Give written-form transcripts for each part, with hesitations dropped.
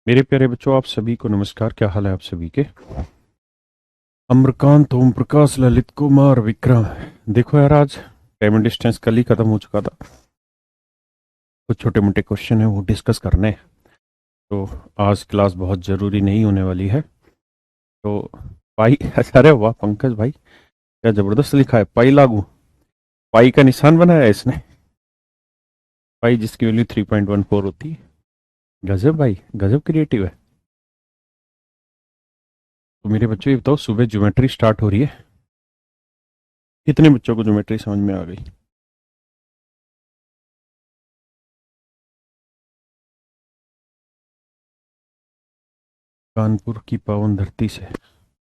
मेरे प्यारे बच्चों, आप सभी को नमस्कार। क्या हाल है आप सभी के? अम्रकांत, ओम प्रकाश, ललित कुमार, विक्रम। देखो यार, आज टाइम एंड डिस्टेंस कल ही खत्म हो चुका था। कुछ छोटे मोटे क्वेश्चन है वो डिस्कस करने हैं। तो आज क्लास बहुत ज़रूरी नहीं होने वाली है। तो पाई अरे वाह पंकज भाई, क्या ज़बरदस्त लिखा है। पाई लागू, पाई का निशान बनाया है इसने। पाई जिसकी वैल्यू 3.14 होती है। गजब भाई, गजब क्रिएटिव है। तो मेरे बच्चों ये बताओ, सुबह ज्योमेट्री स्टार्ट हो रही है। कितने बच्चों को ज्योमेट्री समझ में आ गई? कानपुर की पावन धरती से।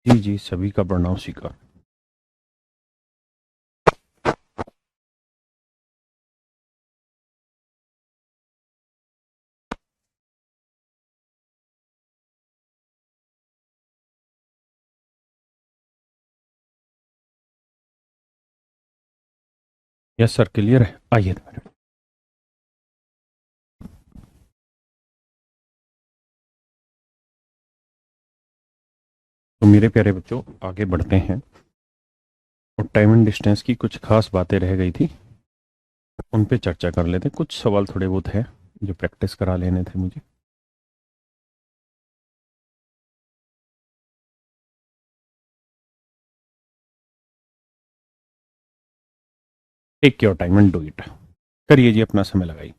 जी जी, सभी का प्रणाम स्वीकार। यस सर, क्लियर है। आइए। तो मेरे प्यारे बच्चों, आगे बढ़ते हैं। और टाइम एंड डिस्टेंस की कुछ खास बातें रह गई थी, उन पे चर्चा कर लेते हैं। कुछ सवाल थोड़े बहुत हैं जो प्रैक्टिस करा लेने थे मुझे। Take your time and do it. करिए जी, अपना समय लगाइए।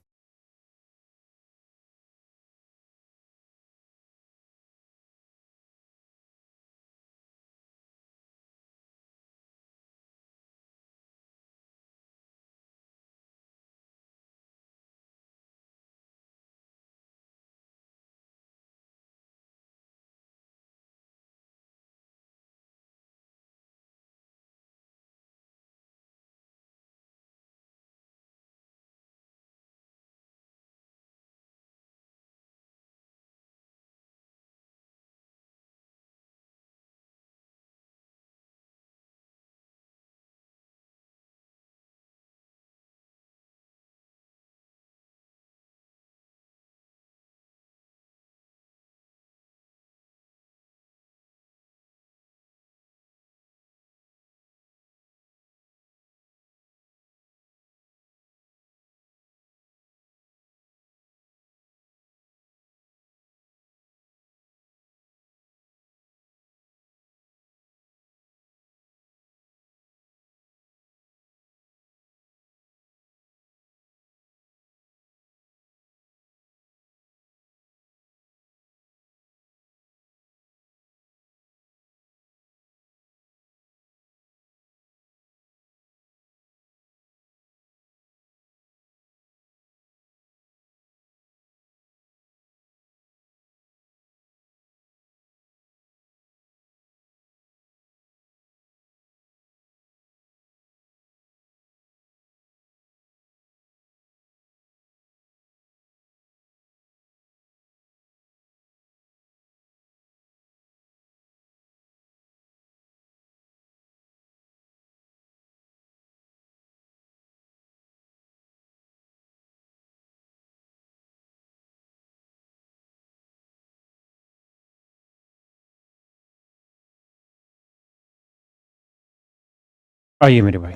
आइए मेरे भाई।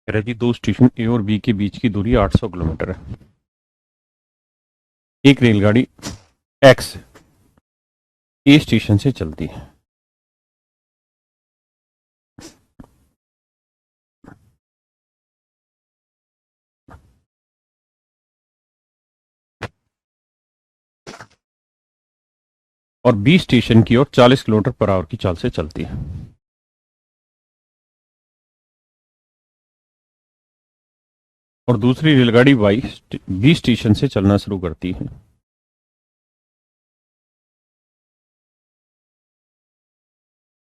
कह रहे जी, दो स्टेशन ए और बी के बीच की दूरी 800 किलोमीटर है। एक रेलगाड़ी एक्स ए स्टेशन से चलती है। और बी स्टेशन की ओर 40 किलोमीटर पर आवर की चाल से चलती है। और दूसरी रेलगाड़ी वाई बी स्टेशन से चलना शुरू करती है।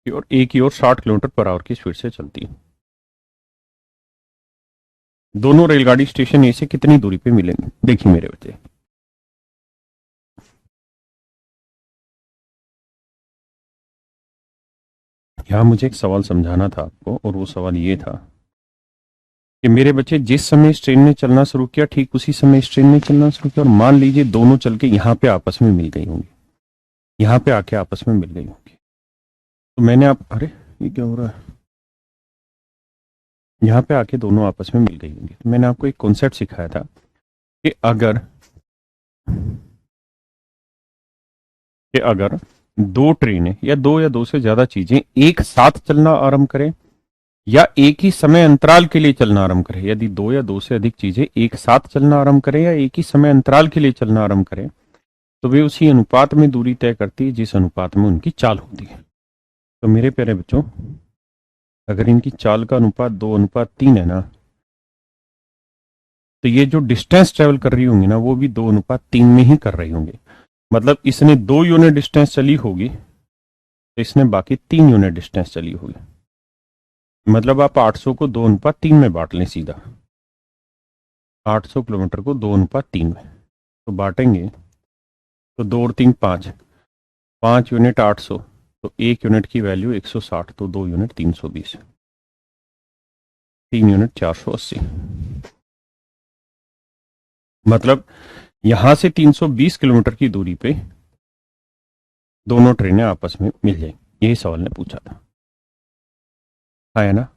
और ए की ओर 60 किलोमीटर पर आवर की स्पीड से चलती है। दोनों रेलगाड़ी स्टेशन ए से कितनी दूरी पे मिलेंगे? देखिए मेरे बच्चे, यहाँ मुझे एक सवाल समझाना था आपको, और वो सवाल ये था कि मेरे बच्चे जिस समय इस ट्रेन ने चलना शुरू किया ठीक उसी समय इस ट्रेन ने चलना शुरू किया, और मान लीजिए दोनों चल के यहाँ पे आपस में मिल गई होंगी, यहाँ पे आके आपस में मिल गई होंगी। तो मैंने आप, अरे ये क्या हो रहा है, यहाँ पे आके दोनों आपस में मिल गई होंगी। तो मैंने आपको एक कॉन्सेप्ट सिखाया था कि अगर दो ट्रेनें या दो से ज्यादा चीजें एक साथ चलना आरंभ करें या एक ही समय अंतराल के लिए चलना आरंभ करें, यदि दो से अधिक चीजें एक साथ चलना आरंभ करें या एक ही समय अंतराल के लिए चलना आरंभ करें, तो वे उसी अनुपात में दूरी तय करती है जिस अनुपात में उनकी चाल होती है। तो मेरे प्यारे बच्चों, अगर इनकी चाल का अनुपात 2:3 है ना, तो ये जो डिस्टेंस ट्रेवल कर रही होंगी ना, वो भी 2:3 में ही कर रही होंगी। मतलब इसने 2 यूनिट डिस्टेंस चली होगी तो इसने बाकी 3 यूनिट डिस्टेंस चली होगी। मतलब आप 800 को 2:3 में बांट लें सीधा, 800 किलोमीटर को 2:3 में तो बांटेंगे तो 2 और 3 5, 5 यूनिट 800, तो 1 यूनिट की वैल्यू 160, तो 2 यूनिट 320, 3 यूनिट 480। मतलब यहां से 320 किलोमीटर की दूरी पे दोनों ट्रेनें आपस में मिल जाएंगी। यही सवाल ने पूछा था, है ना?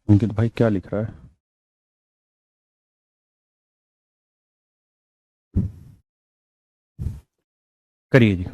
अंकित भाई क्या लिख रहा है? करिए जी।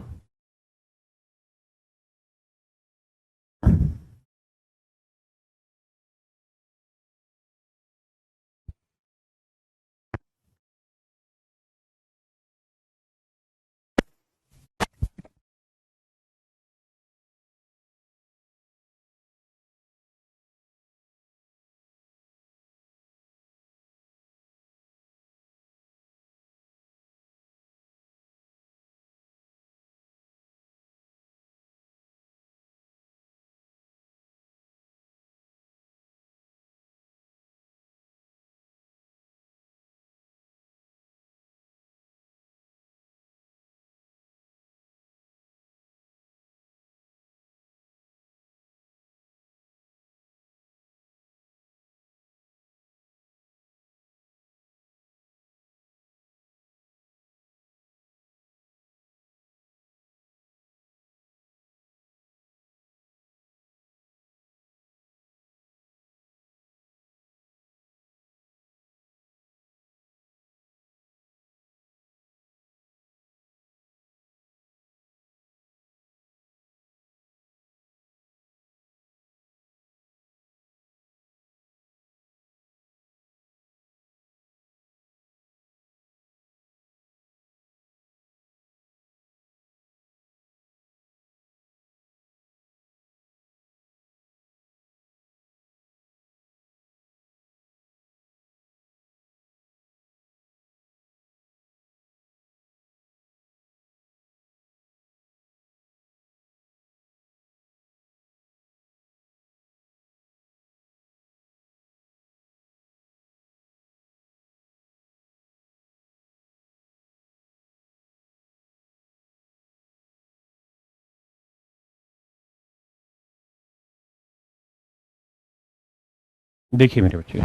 देखिए मेरे बच्चे,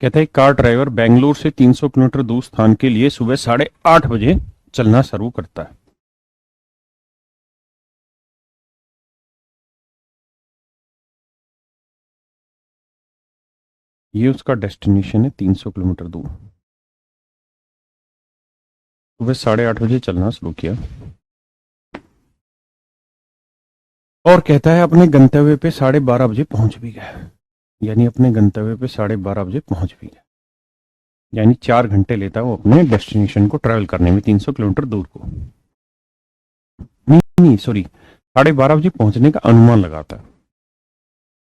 कहता है कार ड्राइवर बेंगलुरु से 300 किलोमीटर दूर स्थान के लिए सुबह 8:30 बजे चलना शुरू करता है। ये उसका डेस्टिनेशन है 300 किलोमीटर दूर। सुबह 8:30 बजे चलना शुरू किया और कहता है अपने गंतव्य पे 12:30 बजे पहुंच भी गया। यानी अपने गंतव्य पे 12:30 बजे पहुंच भी गया, यानी 4 घंटे लेता है वो अपने डेस्टिनेशन को ट्रेवल करने में 300 किलोमीटर दूर को। नहीं सॉरी, 12:30 बजे पहुंचने का अनुमान लगाता है।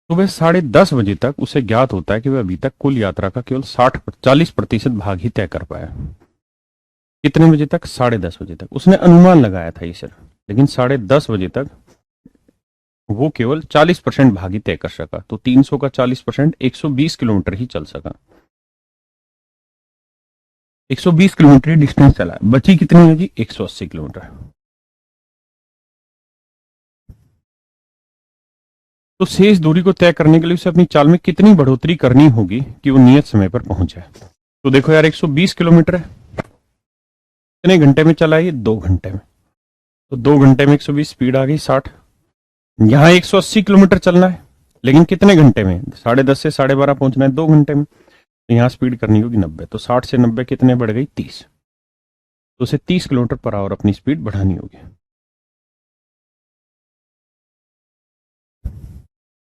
सुबह 10:30 बजे तक उसे ज्ञात होता है कि वह अभी तक कुल यात्रा का केवल 40% भाग ही तय कर पाया। कितने बजे तक? 10:30 बजे तक। उसने अनुमान लगाया था ये सिर्फ, लेकिन 10:30 बजे तक वो केवल 40% भाग ही तय कर सका। तो 300 का 40% 120 किलोमीटर ही चल सका। 120 किलोमीटर डिस्टेंस चला है, बची कितनी है जी 180 किलोमीटर। तो शेष दूरी को तय करने के लिए उसे अपनी चाल में कितनी बढ़ोतरी करनी होगी कि वो नियत समय पर पहुंच जाए। तो देखो यार 120 किलोमीटर है, कितने घंटे में चला है ये 2 घंटे में, तो 2 घंटे में 120 स्पीड आ गई 60। यहां 180 किलोमीटर चलना है लेकिन कितने घंटे में, 10:30 से 12:30 पहुंचना है 2 घंटे में, तो यहां स्पीड करनी होगी 90। तो 60 से 90 कितने बढ़ गई 30, तो उसे 30 किलोमीटर पर आवर अपनी स्पीड बढ़ानी होगी।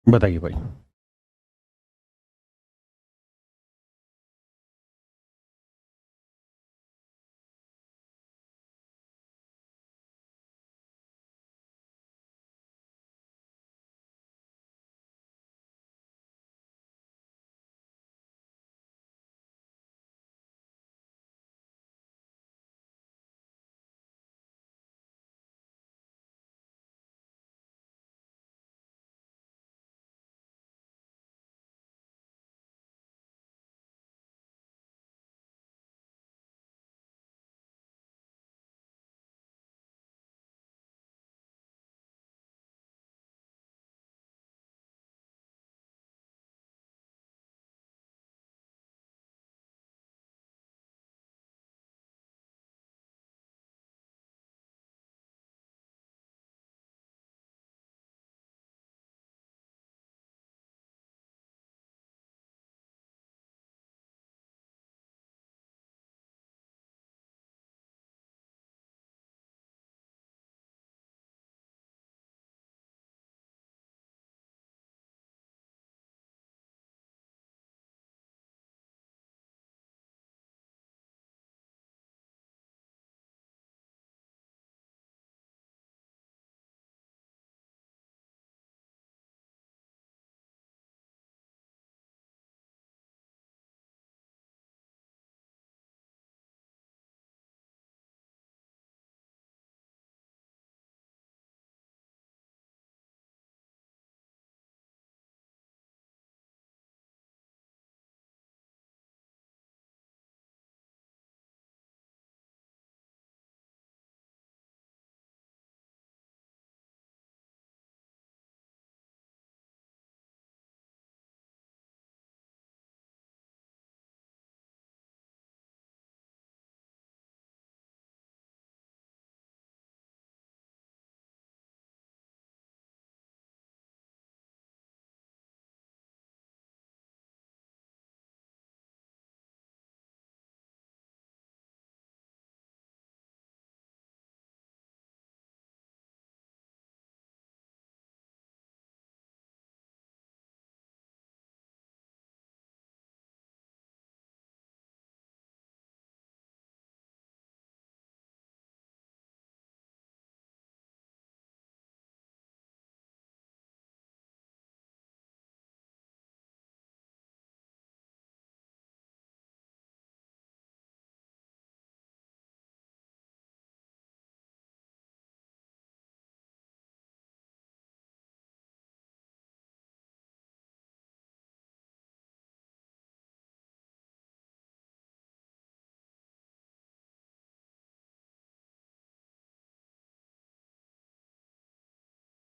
बताइए भाई।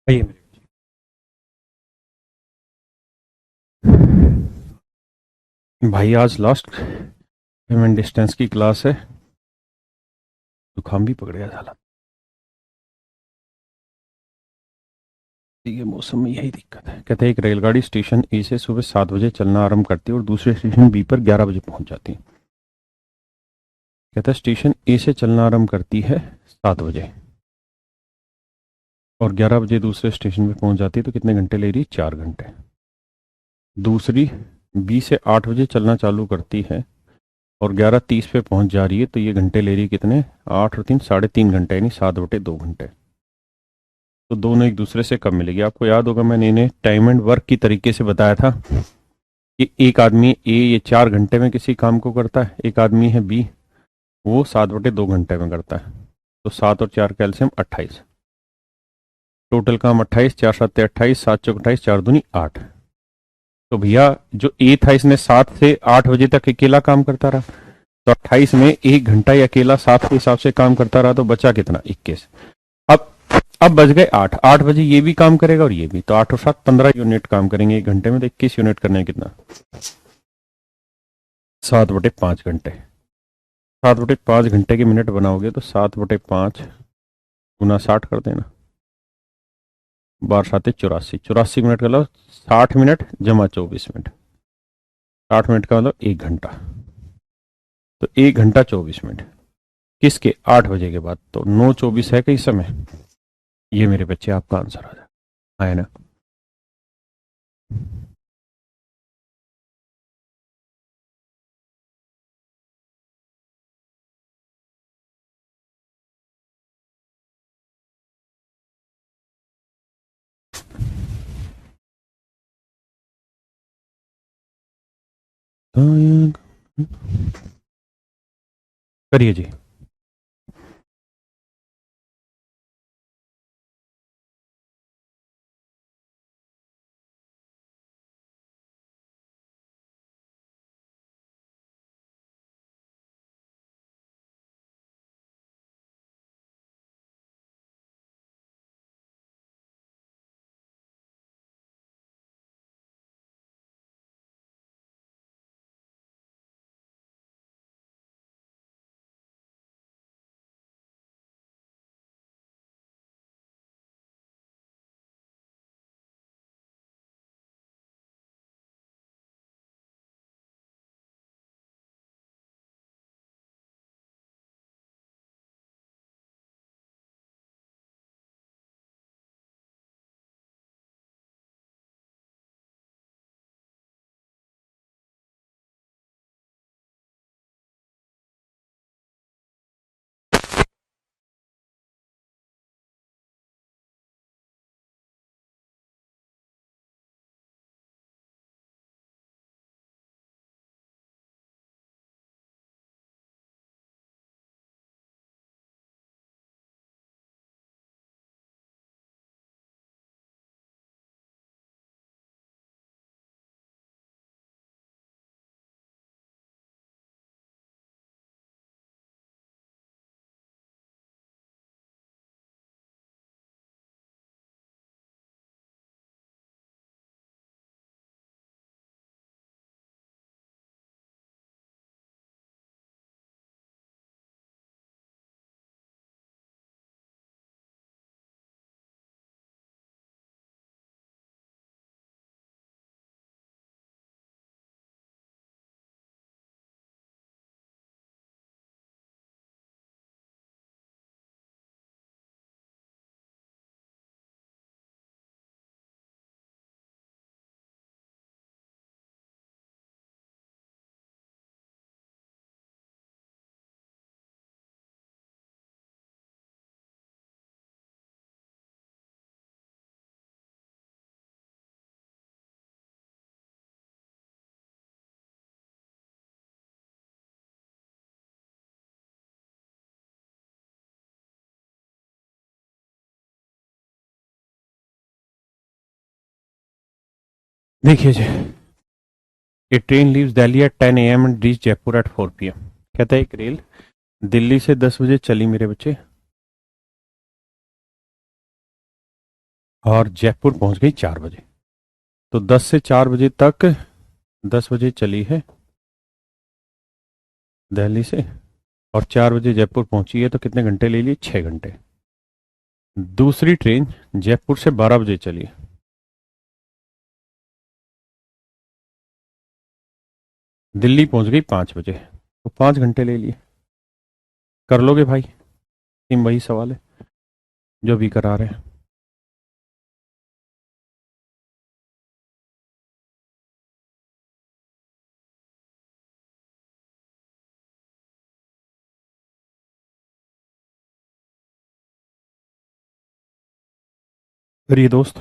भाई भाई आज लास्ट पेमेंट डिस्टेंस की क्लास है, जुकाम भी पकड़ गया साला। ये मौसम में यही दिक्कत है। कहते हैं एक रेलगाड़ी स्टेशन ए से सुबह 7 बजे चलना आरंभ करती है और दूसरे स्टेशन बी पर 11 बजे पहुंच जाती है। कहता है स्टेशन ए से चलना आरंभ करती है 7 बजे और 11 बजे दूसरे स्टेशन पे पहुंच जाती है, तो कितने घंटे ले रही है 4 घंटे। दूसरी बी से 8 बजे चलना चालू करती है और 11:30 पे पहुंच जा रही है, तो ये घंटे ले रही है कितने, 8 और 3 3.5 घंटे, यानी 7/2 घंटे। तो दोनों एक दूसरे से कम मिलेगी। आपको याद होगा मैंने इन्हें टाइम एंड वर्क की तरीके से बताया था कि एक आदमी ए ये 4 घंटे में किसी काम को करता है, एक आदमी है बी वो 7/2 घंटे में करता है। तो 7 और 4 कैल्शियम 28, टोटल काम 28, 4 7 28, 7 चौक 28, 4 दूनी 8। तो भैया जो ए था इसने 7 से 8 बजे तक अकेला काम करता रहा, तो 28 में 1 घंटा ये अकेला 7 के हिसाब से काम करता रहा तो बचा कितना? 21। अब अब बच गए 8। 8 बजे ये भी काम करेगा और ये भी, तो 8 और 7 15 यूनिट काम करेंगे 1 घंटे में, तो 21 यूनिट करने कितना? 7/5 घंटे। 7/5 घंटे के मिनट बनाओगे तो 7/5 गुना 60 कर देना। 12 7 84, 84 मिनट का मतलब 60 मिनट जमा 24 मिनट, 60 मिनट का मतलब 1 घंटा। तो 1 घंटा 24 मिनट किसके? 8 बजे के बाद। तो 9:24 है कई समय। ये मेरे बच्चे आपका आंसर आ जाए, है ना? करिए जी। देखिए जी, a train leaves Delhi at 10 AM and reach Jaipur at 4 PM। कहता है एक रेल दिल्ली से 10 बजे चली मेरे बच्चे, और जयपुर पहुंच गई 4 बजे। तो 10 से 4 बजे तक 10 बजे चली है दिल्ली से, और 4 बजे जयपुर पहुंची है, तो कितने घंटे ले लिए? 6 घंटे। दूसरी ट्रेन जयपुर से 12 बजे चली, दिल्ली पहुंच गई 5 बजे, तो 5 घंटे ले लिए। कर लोगे भाई? सेम वही सवाल है जो भी करा रहे हैं। करिए दोस्त।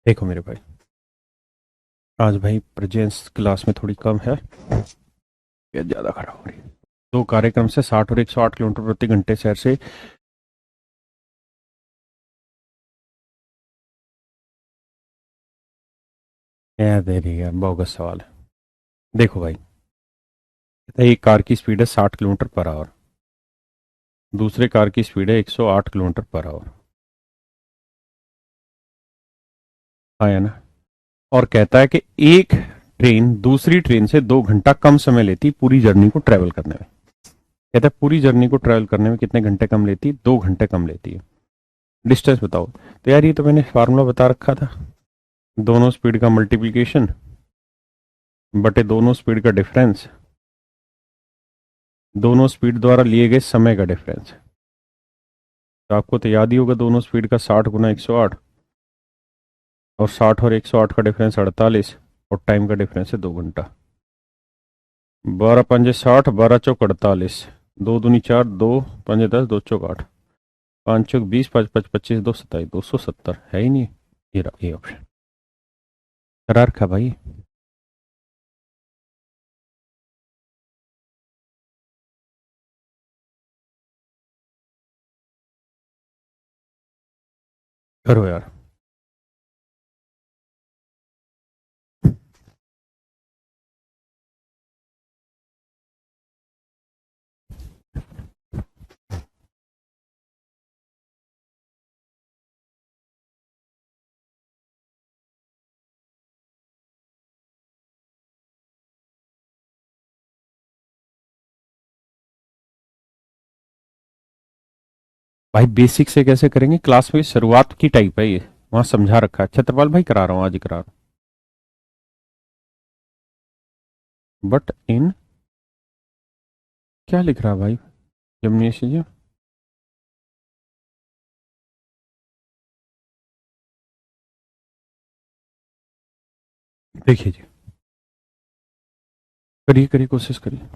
देखो मेरे भाई, आज भाई प्रेजेंस क्लास में थोड़ी कम है, तबीयत ज़्यादा खराब हो रही है। दो कार्यक्रम से 60 और 108 किलोमीटर प्रति घंटे शहर से दे रही है, बोगस सवाल है। देखो भाई, एक कार की स्पीड है 60 किलोमीटर पर आवर, दूसरे कार की स्पीड है 108 किलोमीटर पर आवर। हाँ है ना। और कहता है कि एक ट्रेन दूसरी ट्रेन से 2 घंटा कम समय लेती पूरी जर्नी को ट्रेवल करने में। कहता है पूरी जर्नी को ट्रेवल करने में कितने घंटे कम लेती है? 2 घंटे कम लेती है। डिस्टेंस बताओ। तो यार ये तो मैंने फार्मूला बता रखा था, दोनों स्पीड का मल्टीप्लीकेशन बटे दोनों स्पीड का डिफरेंस, दोनों स्पीड द्वारा लिए गए समय का डिफरेंस। तो आपको तो याद ही होगा, दोनों स्पीड का 60 गुना 108, और 60 और 108 का डिफरेंस 48, और टाइम का डिफरेंस है 2 घंटा। 12×5 = 60, 12×4 = 48, 2×2 = 4, 2×5 = 10, 2×4 = 8, 5×4 = 20, 5×5 = 25, 2×27 = 270। है ही नहीं ये ऑप्शन। करार खा भाई। करो यार। भाई बेसिक से कैसे करेंगे? क्लास में शुरुआत की टाइप है ये, वहां समझा रखा है। छत्रपाल भाई करा रहा हूँ, आज ही करा रहा हूँ। बट इन क्या लिख रहा है भाई? जिम्नेशियम। देखिए जी, करिए करिए, कोशिश करिए।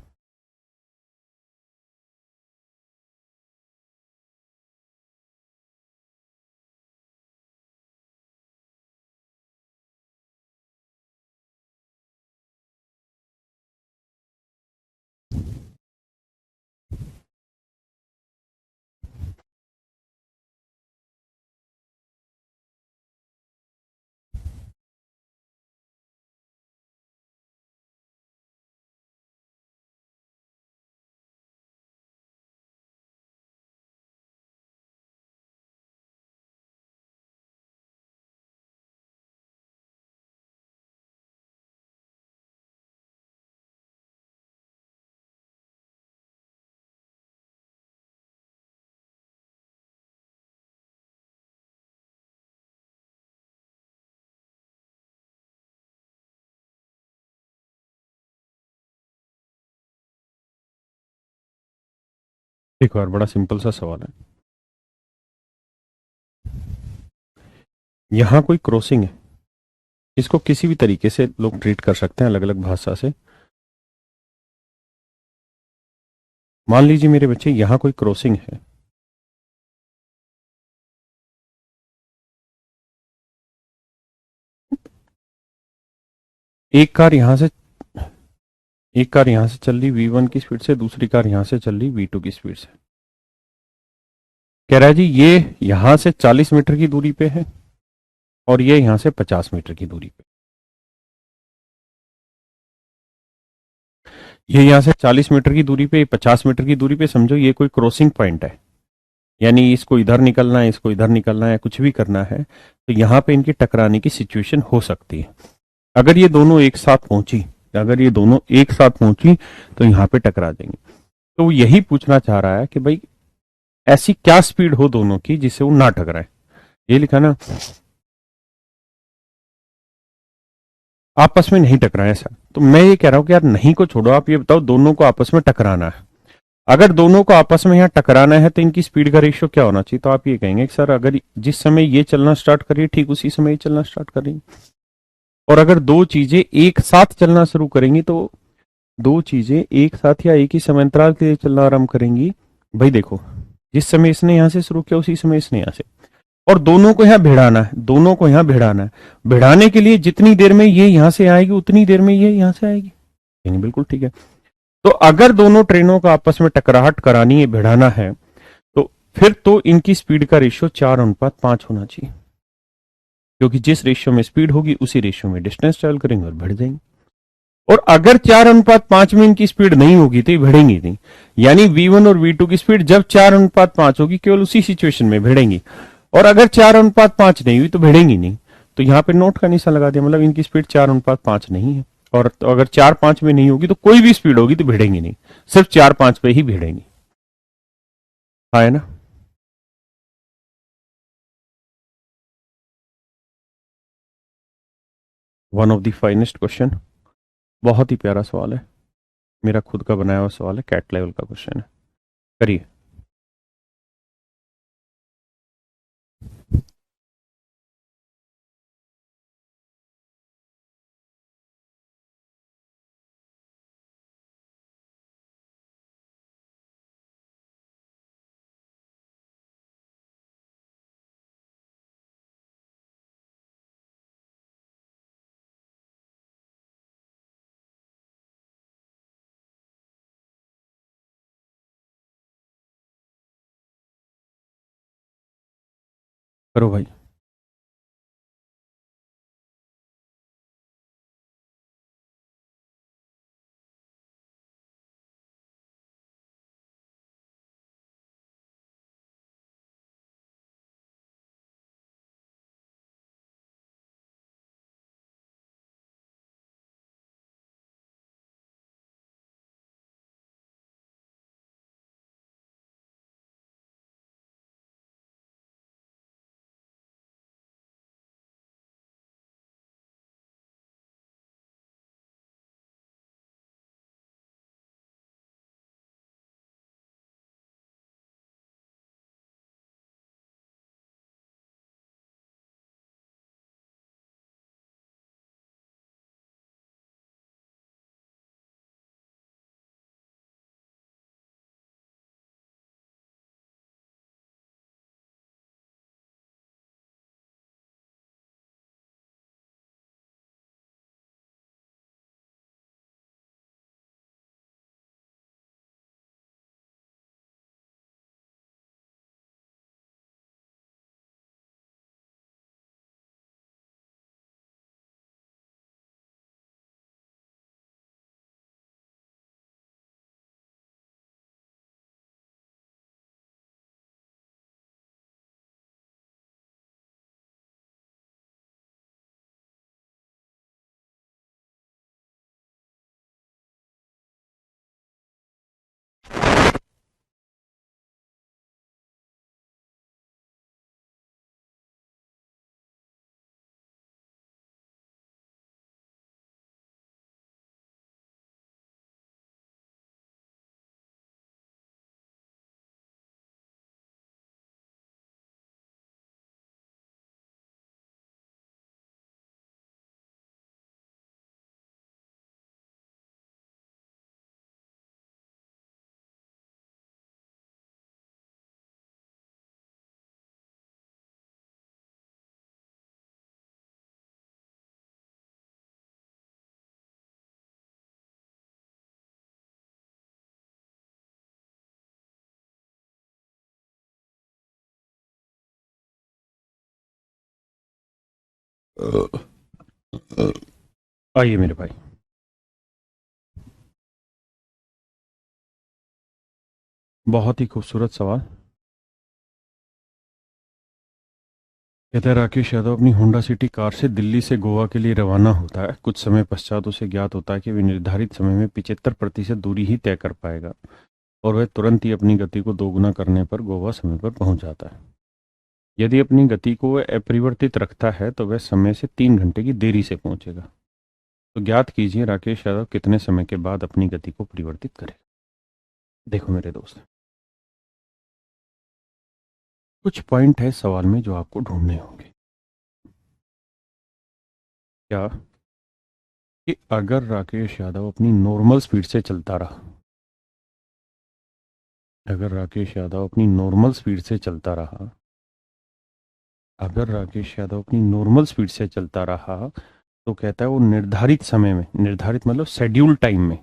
देखो यार, बड़ा सिंपल सा सवाल है। यहाँ कोई क्रॉसिंग है, इसको किसी भी तरीके से लोग ट्रीट कर सकते हैं, अलग अलग भाषा से। मान लीजिए मेरे बच्चे, यहाँ कोई क्रॉसिंग है, एक कार यहां से एक कार यहां से चल रही V1 की स्पीड से, दूसरी कार यहां से चल रही V2 की स्पीड से। कह रहा है जी ये यहां से 40 मीटर की दूरी पे है, और ये यहां से 50 मीटर की दूरी पे। ये यहां से 40 मीटर की दूरी पे, 50 मीटर की दूरी पे, समझो ये कोई क्रॉसिंग पॉइंट है। यानी इसको इधर निकलना है, इसको इधर निकलना है, कुछ भी करना है, तो यहां पे इनकी टकराने की सिचुएशन हो सकती है। अगर ये दोनों एक साथ पहुंची, अगर ये दोनों एक साथ पहुंची तो यहां पे टकरा जाएंगे। तो वो यही पूछना चाह रहा है कि भाई ऐसी क्या स्पीड हो दोनों की जिससे वो ना टकराए। ये लिखा ना, आपस में नहीं टकराए ऐसा। तो मैं ये कह रहा हूं कि यार नहीं को छोड़ो, आप ये बताओ दोनों को आपस में टकराना है। अगर दोनों को आपस में यहाँ टकराना है तो इनकी स्पीड का रेशियो क्या होना चाहिए? तो आप ये कहेंगे कि सर अगर जिस समय ये चलना स्टार्ट करिए ठीक उसी समय ये चलना स्टार्ट करेंगे। और अगर दो चीजें एक साथ चलना शुरू करेंगी तो दो चीजें एक साथ या एक ही समय अंतराल के लिए चलना आरंभ करेंगी। भाई देखो, जिस समय इसने यहां से शुरू किया उसी समय इसने यहां से, और दोनों को यहाँ भिड़ाना है, दोनों को यहाँ भिड़ाना है। भिड़ाने के लिए जितनी देर में ये यहां से आएगी उतनी देर में ये यहां से आएगी, यानी बिल्कुल ठीक है। तो अगर दोनों ट्रेनों को आपस में टकराहट करानी है, भिड़ाना है, तो फिर तो इनकी स्पीड का रेशियो 4:5 होना चाहिए, क्योंकि जिस रेशियो में स्पीड होगी उसी रेशियो में डिस्टेंस ट्रेवल करेंगे और भिड़ जाएंगे। और अगर 4:5 में इनकी स्पीड नहीं होगी तो ये भिड़ेंगी नहीं, यानी V1 और V2 की स्पीड जब 4:5 होगी केवल उसी सिचुएशन में भिड़ेंगी, और अगर 4:5 नहीं हुई तो भिड़ेंगी नहीं। तो यहाँ पे नोट का निशान लगा दिया, मतलब इनकी स्पीड 4:5 नहीं है। और तो अगर 4-5 में नहीं होगी तो कोई भी स्पीड होगी तो भिड़ेंगी नहीं, सिर्फ 4-5 पे ही भिड़ेंगी। हाँ है ना। One of the finest question, बहुत ही प्यारा सवाल है, मेरा खुद का बनाया हुआ सवाल है, कैट लेवल का क्वेश्चन है। करिए। करो भाई। आइए मेरे भाई। बहुत ही खूबसूरत सवाल। कहता है राकेश यादव अपनी होंडा सिटी कार से दिल्ली से गोवा के लिए रवाना होता है। कुछ समय पश्चात उसे ज्ञात होता है कि वह निर्धारित समय में 75% दूरी ही तय कर पाएगा और वह तुरंत ही अपनी गति को दोगुना करने पर गोवा समय पर पहुंच जाता है। यदि अपनी गति को वह अपरिवर्तित रखता है तो वह समय से 3 घंटे की देरी से पहुंचेगा। तो ज्ञात कीजिए राकेश यादव कितने समय के बाद अपनी गति को परिवर्तित करेगा। देखो मेरे दोस्त, कुछ पॉइंट है सवाल में जो आपको ढूंढने होंगे। क्या कि अगर राकेश यादव अपनी नॉर्मल स्पीड से चलता रहा, अगर राकेश यादव अपनी नॉर्मल स्पीड से चलता रहा अगर राकेश यादव अपनी नॉर्मल स्पीड से चलता रहा तो कहता है वो निर्धारित समय में, निर्धारित मतलब शेड्यूल टाइम में,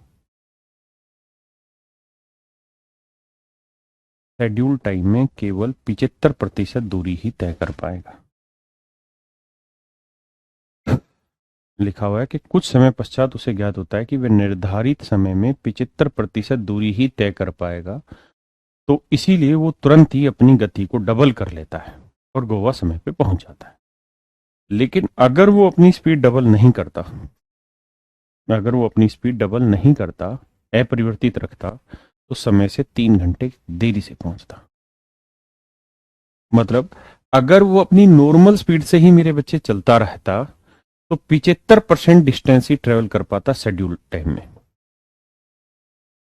शेड्यूल टाइम में केवल 75% दूरी ही तय कर पाएगा। लिखा हुआ है कि कुछ समय पश्चात उसे ज्ञात होता है कि वह निर्धारित समय में 75% दूरी ही तय कर पाएगा, तो इसीलिए वो तुरंत ही अपनी गति को डबल कर लेता है और गोवा समय पे पहुंच जाता है। लेकिन अगर वो अपनी स्पीड डबल नहीं करता, अगर वो अपनी स्पीड डबल नहीं करता, अपरिवर्तित रखता, तो समय से 3 घंटे देरी से पहुंचता। मतलब अगर वो अपनी नॉर्मल स्पीड से ही मेरे बच्चे चलता रहता तो 75% डिस्टेंस ही ट्रेवल कर पाता शेड्यूल टाइम में।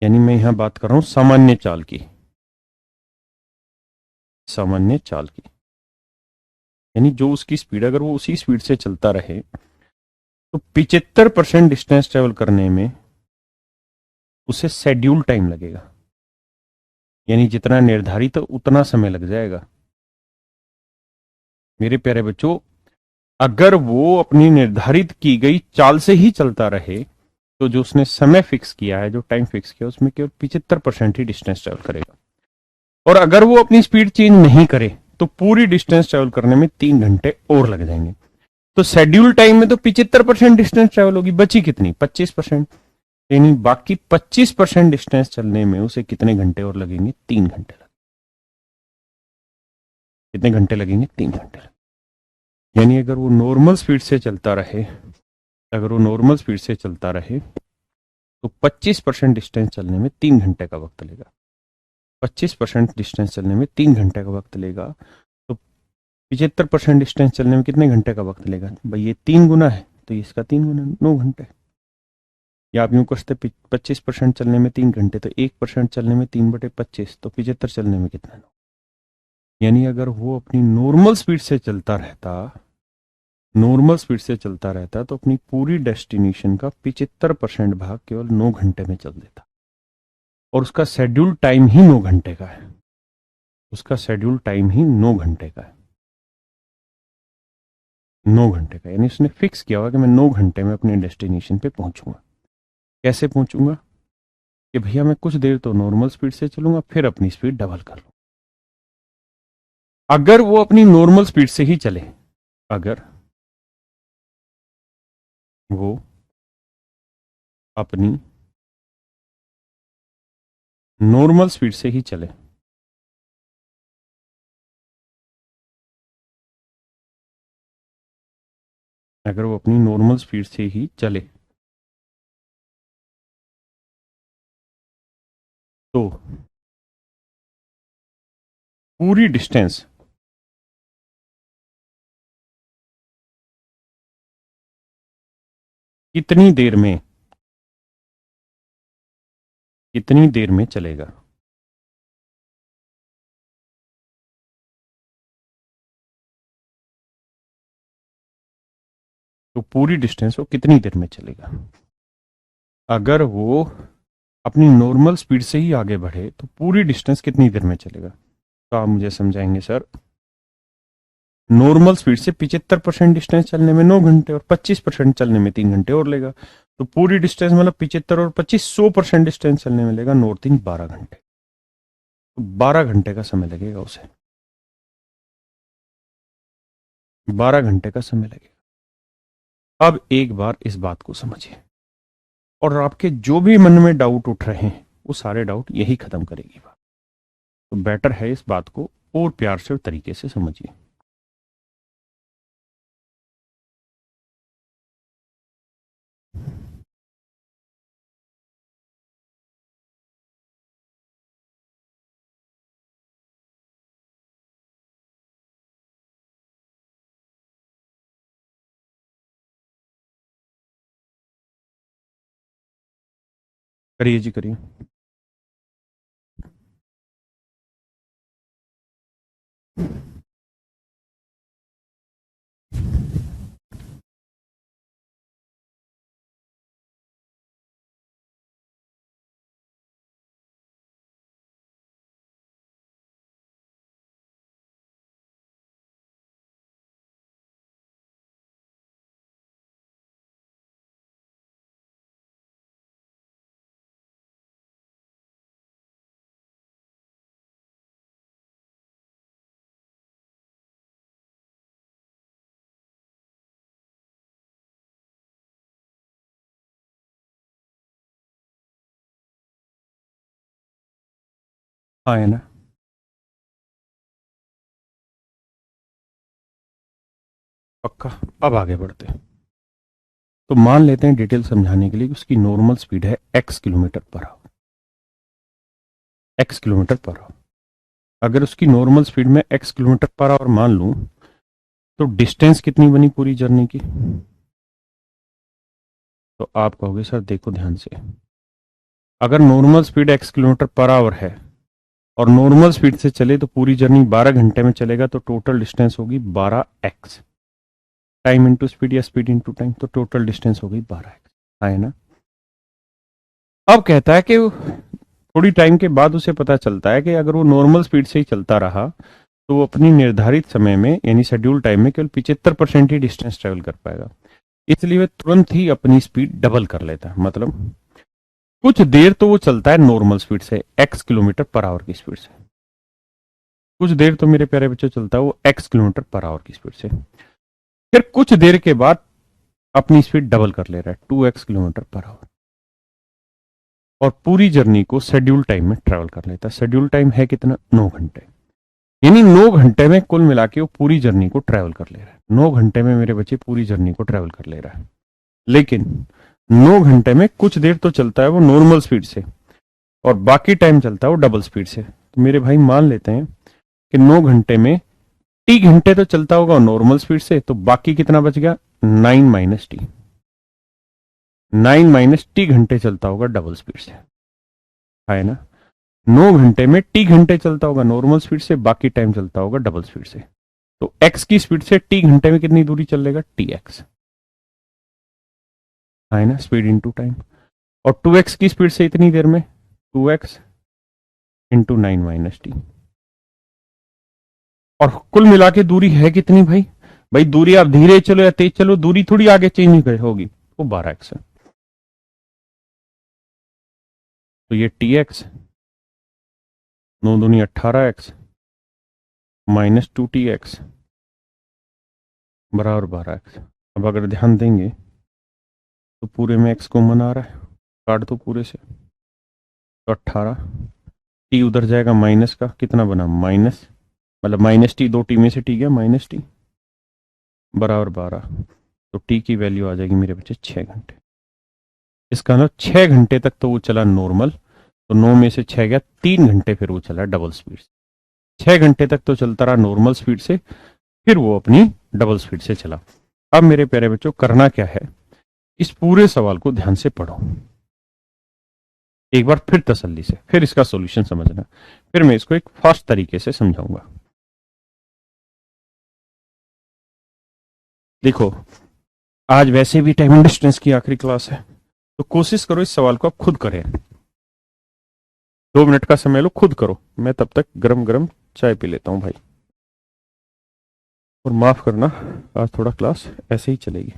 यानी मैं यहां बात कर रहा हूं सामान्य चाल की, सामान्य चाल की, यानी जो उसकी स्पीड, अगर वो उसी स्पीड से चलता रहे तो 75% डिस्टेंस ट्रेवल करने में उसे शेड्यूल टाइम लगेगा, यानी जितना निर्धारित तो उतना समय लग जाएगा। मेरे प्यारे बच्चों, अगर वो अपनी निर्धारित की गई चाल से ही चलता रहे तो जो उसने समय फिक्स किया है, जो टाइम फिक्स किया, उसमें केवल 75% ही डिस्टेंस ट्रेवल करेगा। और अगर वो अपनी स्पीड चेंज नहीं करे तो पूरी डिस्टेंस ट्रेवल करने में 3 घंटे और लग जाएंगे। तो शेड्यूल टाइम में तो 75% डिस्टेंस ट्रेवल होगी, बची कितनी? 25%। यानी बाकी 25% डिस्टेंस चलने में उसे कितने घंटे और लगेंगे? 3 घंटे लगेंगे। कितने घंटे लगेंगे? 3 घंटे। यानी अगर वो नॉर्मल स्पीड से चलता रहे, अगर वो नॉर्मल स्पीड से चलता रहे तो 25% डिस्टेंस चलने में 3 घंटे का वक्त लेगा। 25% डिस्टेंस चलने में 3 घंटे का वक्त लेगा, तो 75% डिस्टेंस चलने में कितने घंटे का वक्त लेगा भाई? ये 3 गुना है तो इसका 3 गुना, 9 घंटे। या आप यूं करते 25% चलने में 3 घंटे, तो 1% चलने में 3/25, तो 75 चलने में कितना? यानी अगर वो अपनी नॉर्मल स्पीड से चलता रहता, नॉर्मल स्पीड से चलता रहता तो अपनी पूरी डेस्टिनेशन का 75% भाग केवल 9 घंटे में चल देता। और उसका शेड्यूल टाइम ही 9 घंटे का है, उसका शेड्यूल टाइम ही 9 घंटे का है, 9 घंटे का। यानी उसने फिक्स किया हुआ कि मैं 9 घंटे में अपने डेस्टिनेशन पे पहुंचूंगा। कैसे पहुंचूंगा? कि भैया मैं कुछ देर तो नॉर्मल स्पीड से चलूंगा, फिर अपनी स्पीड डबल कर लूं। अगर वो अपनी नॉर्मल स्पीड से ही चले, अगर वो अपनी नॉर्मल स्पीड से ही चले, अगर वो अपनी नॉर्मल स्पीड से ही चले तो पूरी डिस्टेंस कितनी देर में, कितनी देर में चलेगा? तो पूरी डिस्टेंस वो कितनी देर में चलेगा? अगर वो अपनी नॉर्मल स्पीड से ही आगे बढ़े तो पूरी डिस्टेंस कितनी देर में चलेगा? तो आप मुझे समझाएंगे सर। नॉर्मल स्पीड से 75% डिस्टेंस चलने में 9 घंटे और 25% चलने में 3 घंटे और लेगा, तो पूरी डिस्टेंस मतलब 75 और 25 100% डिस्टेंस चलने में लेगा 9 और 3 12 घंटे। तो 12 घंटे का समय लगेगा उसे, 12 घंटे का समय लगेगा। अब एक बार इस बात को समझिए, और आपके जो भी मन में डाउट उठ रहे हैं वो सारे डाउट यही खत्म करेगी बात। तो बेटर है इस बात को और प्यार से और तरीके से समझिए। करिए जी, करिए। हाँ है ना। पक्का। अब आगे बढ़ते हैं। तो मान लेते हैं डिटेल समझाने के लिए कि उसकी नॉर्मल स्पीड है x kilometre per hour. x kilometre per hour. अगर उसकी नॉर्मल स्पीड में x किलोमीटर पर आवर मान लूं, तो डिस्टेंस कितनी बनी पूरी जर्नी की? तो आप कहोगे सर देखो ध्यान से, अगर normal speed x kilometre per hour है और नॉर्मल स्पीड से चले तो पूरी जर्नी 12 घंटे में चलेगा, तो टोटल डिस्टेंस होगी 12x। टाइम इंटू स्पीड या स्पीड इंटू टाइम, तो टोटल डिस्टेंस हो गई 12x। है ना। अब कहता है कि थोड़ी टाइम के बाद उसे पता चलता है कि अगर वो नॉर्मल स्पीड से ही चलता रहा तो वो अपनी निर्धारित समय में यानी शेड्यूल टाइम में केवल 75% ही डिस्टेंस ट्रेवल कर पाएगा। इसलिए वह तुरंत ही अपनी स्पीड डबल कर लेता है। मतलब कुछ देर तो वो चलता है नॉर्मल स्पीड से, x किलोमीटर पर आवर की स्पीड से। कुछ देर तो मेरे प्यारे बच्चों चलता है वो x किलोमीटर पर आवर की स्पीड से। फिर कुछ देर के बाद अपनी स्पीड डबल कर ले रहा है, 2x किलोमीटर पर आवर। और पूरी जर्नी को शेड्यूल टाइम में ट्रेवल कर लेता है। शेड्यूल टाइम है कितना? 9 घंटे। यानी 9 घंटे में कुल मिला के वो पूरी जर्नी को ट्रेवल कर ले रहा है। 9 घंटे में मेरे बच्चे पूरी जर्नी को ट्रेवल कर ले रहा है। लेकिन 9 घंटे में कुछ देर तो चलता है वो नॉर्मल स्पीड से और बाकी टाइम चलता है वो डबल स्पीड से। तो मेरे भाई मान लेते हैं कि 9 घंटे में टी घंटे तो चलता होगा नॉर्मल स्पीड से, तो बाकी कितना बच गया? 9 - t। 9 - t घंटे चलता होगा डबल स्पीड से। है ना। 9 घंटे में टी घंटे चलता होगा नॉर्मल स्पीड से, बाकी टाइम चलता होगा डबल स्पीड से। तो x की स्पीड से टी घंटे में कितनी दूरी चल लेगा? tx। है ना, स्पीड इंटू टाइम। और 2x की स्पीड से इतनी देर में 2x इंटू 9 - t। और कुल मिला के दूरी है कितनी भाई? भाई दूरी आप धीरे चलो या तेज चलो, दूरी थोड़ी आगे चेंज होगी, वो 12x है। तो ये tx 9 दूनी 18x -2tx बराबर 12x। अब अगर ध्यान देंगे तो पूरे में x कॉमन आ रहा है, काट दो पूरे से, तो 18। टी उधर जाएगा माइनस का, कितना बना? माइनस, मतलब -t, 2t में से t गया -t, बराबर 12। तो t की वैल्यू आ जाएगी मेरे बच्चे 6 घंटे। इसका मतलब 6 घंटे तक तो वो चला नॉर्मल, तो 9 में से 6 गया, 3 घंटे फिर वो चला डबल स्पीड से। 6 घंटे तक तो चलता रहा नॉर्मल स्पीड से, फिर वो अपनी डबल स्पीड से चला। अब मेरे प्यारे बच्चों करना क्या है, इस पूरे सवाल को ध्यान से पढ़ो एक बार फिर तसल्ली से, फिर इसका सॉल्यूशन समझना, फिर मैं इसको एक फास्ट तरीके से समझाऊंगा। देखो, आज वैसे भी टाइम एंड डिस्टेंस की आखिरी क्लास है, तो कोशिश करो इस सवाल को आप खुद करें। 2 मिनट का समय लो, खुद करो। मैं तब तक गरम गरम चाय पी लेता हूं भाई। और माफ करना, आज थोड़ा क्लास ऐसे ही चलेगी।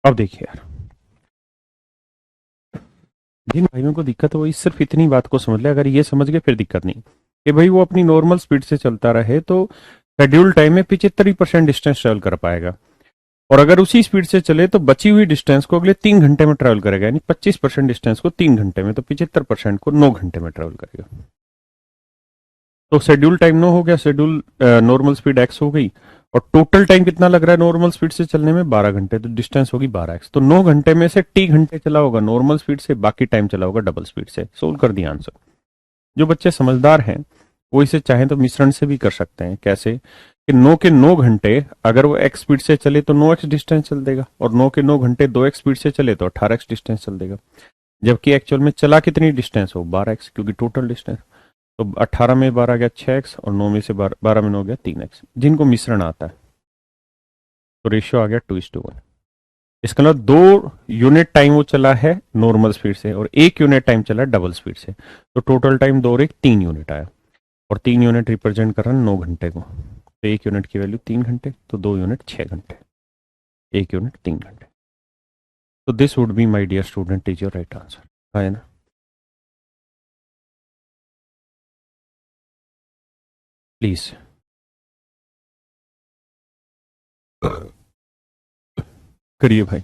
अब देखिए यार, जिन भाइयों को दिक्कत है वो सिर्फ इतनी बात को समझ ले, अगर ये समझ गए फिर दिक्कत नहीं कि भाई वो अपनी नॉर्मल स्पीड से चलता रहे तो शेड्यूल टाइम में 75% डिस्टेंस ट्रेवल कर पाएगा। और अगर उसी स्पीड से चले तो बची हुई डिस्टेंस को अगले 3 घंटे में ट्रेवल करेगा, यानी 25% डिस्टेंस को 3 घंटे में, तो 75% को 9 घंटे में ट्रेवल करेगा। तो शेड्यूल टाइम 9 हो गया, शेड्यूल नॉर्मल स्पीड एक्स हो गई, और टोटल टाइम कितना लग रहा है नॉर्मल स्पीड से चलने में? 12 घंटे, तो डिस्टेंस होगी 12x। तो 9 घंटे में से T घंटे चला होगा नॉर्मल स्पीड से, बाकी टाइम चला होगा डबल स्पीड से। सोल्व कर दिया आंसर। जो बच्चे समझदार हैं वो इसे चाहें तो मिश्रण से भी कर सकते हैं। कैसे कि 9 के 9 घंटे अगर वो x स्पीड से चले तो 9x डिस्टेंस चल देगा, और 9 के 9 घंटे 2x स्पीड से चले तो 18x डिस्टेंस चल देगा। जबकि एक्चुअल में चला कितनी डिस्टेंस हो? 12x, क्योंकि टोटल डिस्टेंस। तो 18 में 12 गया 6x, और 9 में से 12 में 9 गया 3x। जिनको मिश्रण आता है तो रेशियो आ गया 2:1। इसका मतलब 2 यूनिट टाइम वो चला है नॉर्मल स्पीड से, और 1 यूनिट टाइम चला है डबल स्पीड से। तो टोटल टाइम 2 और 1 3 यूनिट आया, और 3 यूनिट रिप्रेजेंट कर रहा है 9 घंटे को। तो 1 यूनिट की वैल्यू 3 घंटे, तो 2 यूनिट 6 घंटे, 1 यूनिट 3 घंटे। तो this would be my dear student is your right answer, है ना? प्लीज करिए भाई।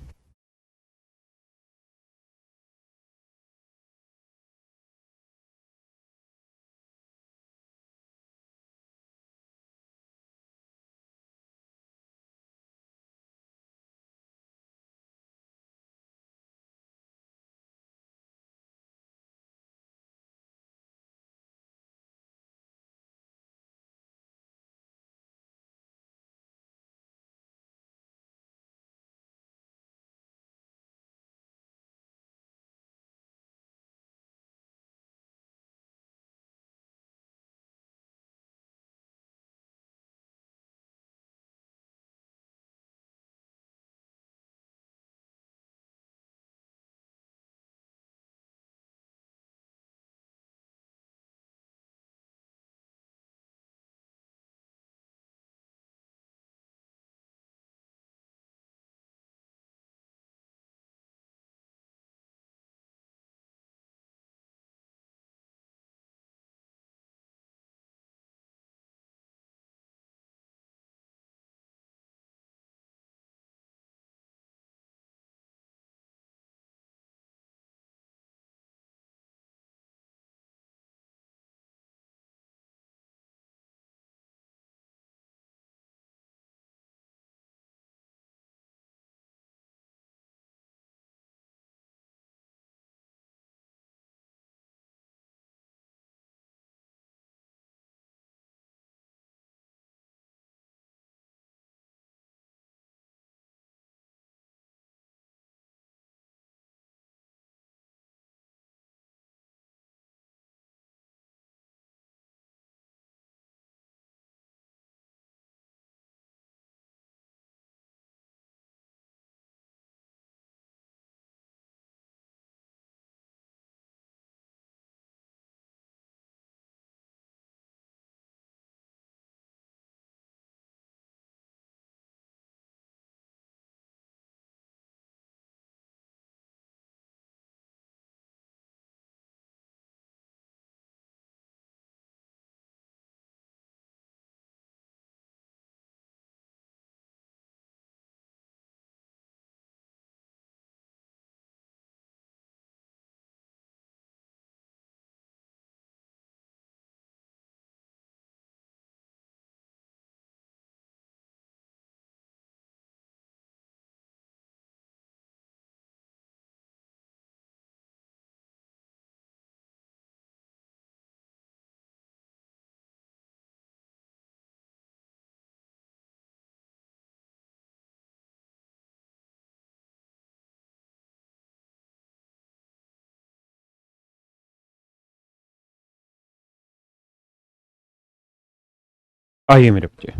आइए मेरे बच्चे।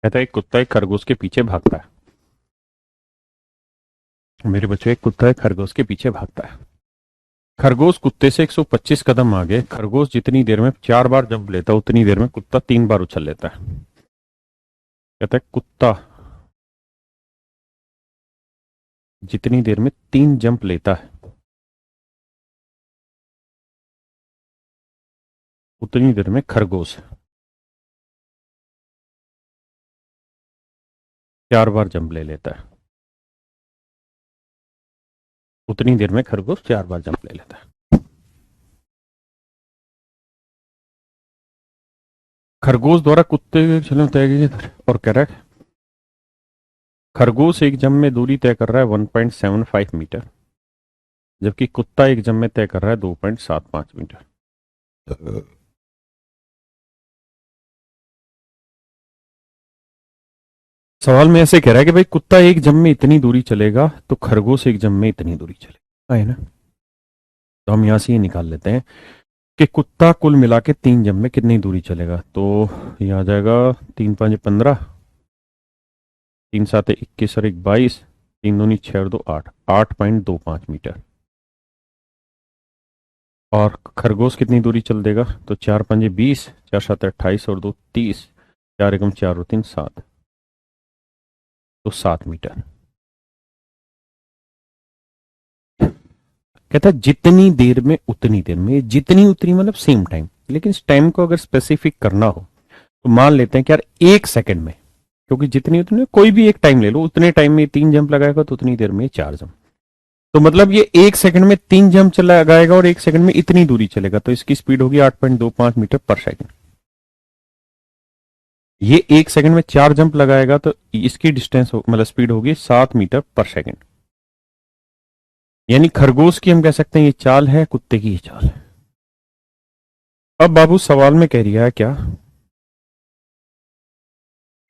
कहता है एक कुत्ता एक खरगोश के पीछे भागता है। मेरे बच्चों, एक कुत्ता एक खरगोश के पीछे भागता है। खरगोश कुत्ते से 125 कदम आगे। खरगोश जितनी देर में 4 बार जंप लेता है उतनी देर में कुत्ता 3 बार उछल लेता है। कहता है कुत्ता जितनी देर में 3 जंप लेता है उतनी देर में खरगोश 4 बार जंप ले लेता है। उतनी देर में खरगोश 4 बार जंप ले लेता है। खरगोश द्वारा कुत्ते के चलन तय की और कह रहा है खरगोश एक जंप में दूरी तय कर रहा है 1.75 मीटर, जबकि कुत्ता एक जंप में तय कर रहा है 2.75 मीटर। सवाल में ऐसे कह रहा है कि भाई कुत्ता एक जंप में इतनी दूरी चलेगा तो खरगोश एक जंप में इतनी दूरी चलेगा, है ना। तो हम यहां से ये निकाल लेते हैं कि कुत्ता कुल मिला के 3 जंप में कितनी दूरी चलेगा। तो ये आ जाएगा 3×5 = 15, 3×7 = 21 और 1 = 22, 3×2 = 6 और 2 = 8, 8.25 मीटर। और खरगोश कितनी दूरी चल देगा, तो 4×5 = 20, 4×7 = 28 और 2 = 30, 4×1 = 4 और 3 = 7, तो 7 मीटर। कहता है जितनी देर में उतनी देर में, जितनी उतनी मतलब सेम टाइम, लेकिन इस टाइम को अगर स्पेसिफिक करना हो तो मान लेते हैं कि यार 1 सेकंड में, क्योंकि जितनी उतनी कोई भी एक टाइम ले लो, उतने टाइम में 3 जंप लगाएगा तो उतनी देर में 4 जंप। तो मतलब ये 1 सेकंड में 3 जंप चला लगाएगा और 1 सेकंड में इतनी दूरी चलेगा, तो इसकी स्पीड होगी 8.25 मीटर पर सेकंड। ये 1 सेकंड में 4 जंप लगाएगा तो इसकी डिस्टेंस मतलब स्पीड होगी 7 मीटर पर सेकंड। यानी खरगोश की हम कह सकते हैं ये चाल है, कुत्ते की ये चाल है। अब बाबू सवाल में कह रिया है क्या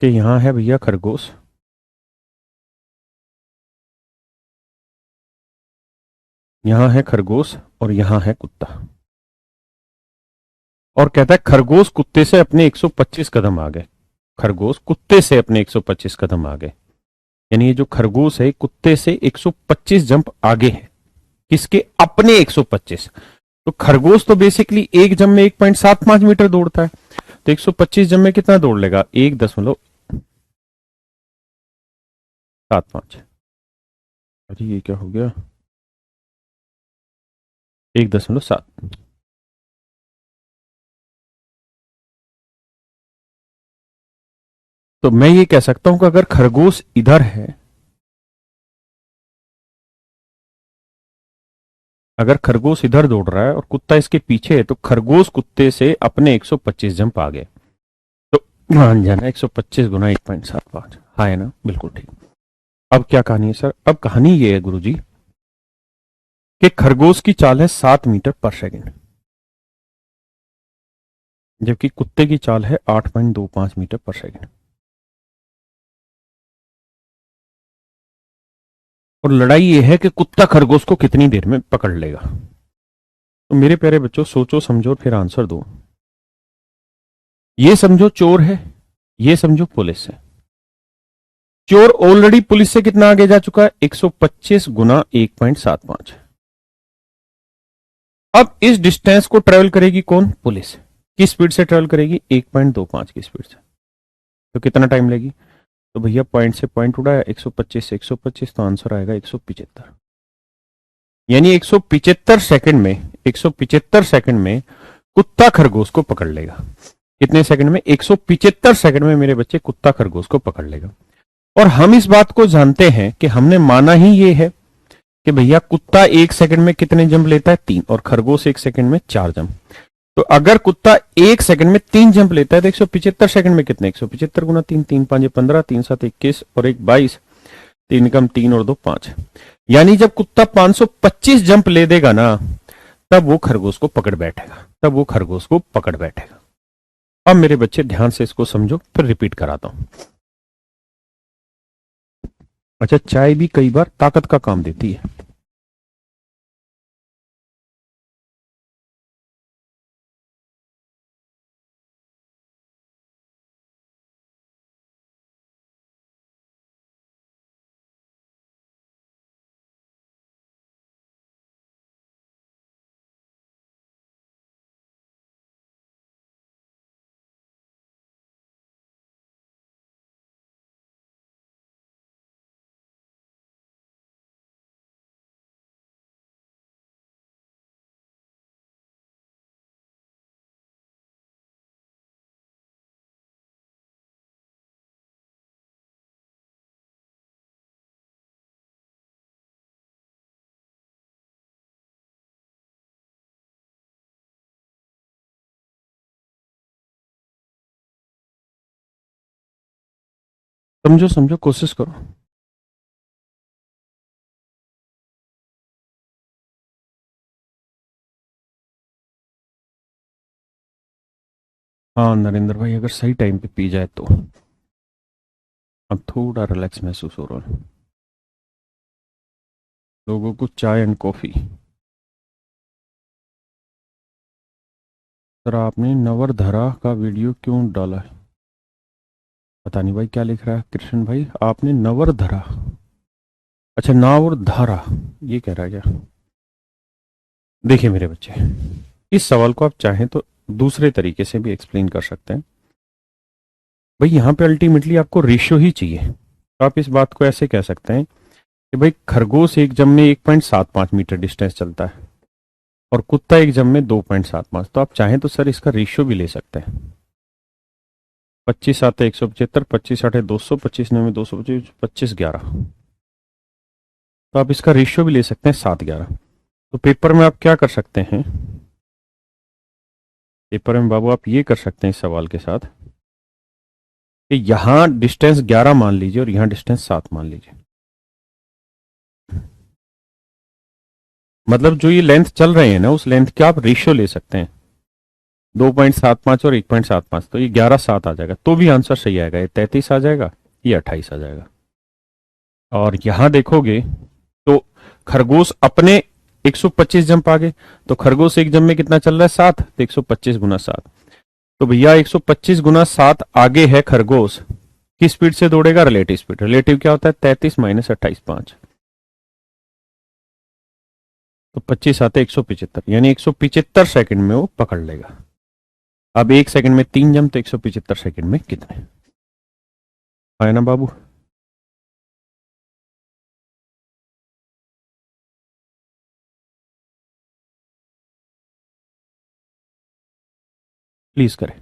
कि यहां है भैया खरगोश, यहां है खरगोश और यहां है कुत्ता, और कहता है खरगोश कुत्ते से अपने 125 कदम आगे। खरगोश कुत्ते से अपने 125 कदम आगे, यानी ये जो खरगोश है कुत्ते से 125 जंप आगे है। किसके? अपने 125। तो खरगोश तो बेसिकली एक जंप में 1.75 मीटर दौड़ता है, तो 125 जंप में कितना दौड़ लेगा? 1.75। अरे ये क्या हो गया? 1.7। तो मैं ये कह सकता हूं कि अगर खरगोश इधर है, अगर खरगोश इधर दौड़ रहा है और कुत्ता इसके पीछे है, तो खरगोश कुत्ते से अपने 125 जंप आगे। तो मान जाना 125 गुना 1.75। हाँ है ना, बिल्कुल ठीक। अब क्या कहानी है सर? अब कहानी ये है गुरुजी कि खरगोश की चाल है 7 मीटर पर सेकंड, जबकि कुत्ते की चाल है 8.25 मीटर पर सेकंड। और लड़ाई ये है कि कुत्ता खरगोश को कितनी देर में पकड़ लेगा। तो मेरे प्यारे बच्चों सोचो समझो और फिर आंसर दो। ये समझो चोर है, ये समझो पुलिस है। चोर ऑलरेडी पुलिस से कितना आगे जा चुका है? 125 गुना 1.75। अब इस डिस्टेंस को ट्रेवल करेगी कौन? पुलिस। किस स्पीड से ट्रेवल करेगी? 1.25 की स्पीड से। तो कितना टाइम लेगी? तो भैया पॉइंट से पॉइंट उड़ाया, 125 से 125, तो आंसर आएगा 175। यानी 175 सेकंड में, 175 सेकंड में कुत्ता खरगोश को पकड़ लेगा। कितने सेकंड में? 175 सेकंड में मेरे बच्चे कुत्ता खरगोश को पकड़ लेगा। और हम इस बात को जानते हैं कि हमने माना ही ये है कि भैया कुत्ता 1 सेकंड में कितने जंप लेता है? 3, और खरगोश 1 सेकंड में 4 जंप। तो अगर कुत्ता 1 सेकंड में 3 जंप लेता है तो 175 सेकंड में कितने? 175 गुना 3, 3×5 = 15, 3×7 = 21 और 1 = 22, 3 और 2 = 5। यानी जब कुत्ता 525 जंप ले देगा ना, तब वो खरगोश को पकड़ बैठेगा, तब वो खरगोश को पकड़ बैठेगा। अब मेरे बच्चे ध्यान से इसको समझो, फिर रिपीट कराता हूं। अच्छा, चाय भी कई बार ताकत का काम देती है। समझो समझो, कोशिश करो। हाँ नरेंद्र भाई, अगर सही टाइम पे पी जाए तो अब थोड़ा रिलैक्स महसूस हो रहा है। लोगों को चाय एंड कॉफी। सर आपने नवरधरा का वीडियो क्यों डाला है? पता नहीं भाई क्या लिख रहा है कृष्ण भाई, आपने नवरधरा, अच्छा नावरधारा, ये कह रहा है क्या? देखिए मेरे बच्चे, इस सवाल को आप चाहें तो दूसरे तरीके से भी एक्सप्लेन कर सकते हैं। भाई यहाँ पे अल्टीमेटली आपको रेशियो ही चाहिए, तो आप इस बात को ऐसे कह सकते हैं कि भाई खरगोश एक जम में 1.75 मीटर डिस्टेंस चलता है और कुत्ता एक जम में 2.75, तो आप चाहें तो सर इसका रेशियो भी ले सकते हैं। 25 7 175, 25 8 200, 25 9 225, 25 11, तो आप इसका रेशियो भी ले सकते हैं 7 11। तो पेपर में आप क्या कर सकते हैं, पेपर में बाबू आप ये कर सकते हैं इस सवाल के साथ कि यहां डिस्टेंस 11 मान लीजिए और यहां डिस्टेंस 7 मान लीजिए। मतलब जो ये लेंथ चल रहे हैं ना, उस लेंथ के आप रेशियो ले सकते हैं, 2.75 और 1.75, तो ये 11 7 आ जाएगा, तो भी आंसर सही आएगा। ये 33 आ जाएगा, ये 28 आ जाएगा। और यहां देखोगे तो खरगोश अपने 125 जंप आगे, तो खरगोश एक जंप में कितना चल रहा है 7, तो 125 गुना 7, तो भैया 125 गुना 7 आगे है खरगोश, किस स्पीड से दौड़ेगा? Relative speed. रिलेटिव क्या होता है? 33 माइनस 28 5, तो 25 आते 175, यानी 175 सेकंड में वो पकड़ लेगा। अब एक सेकंड में 3 जंप, तो 175 सेकंड में कितने है ना बाबू? प्लीज करें।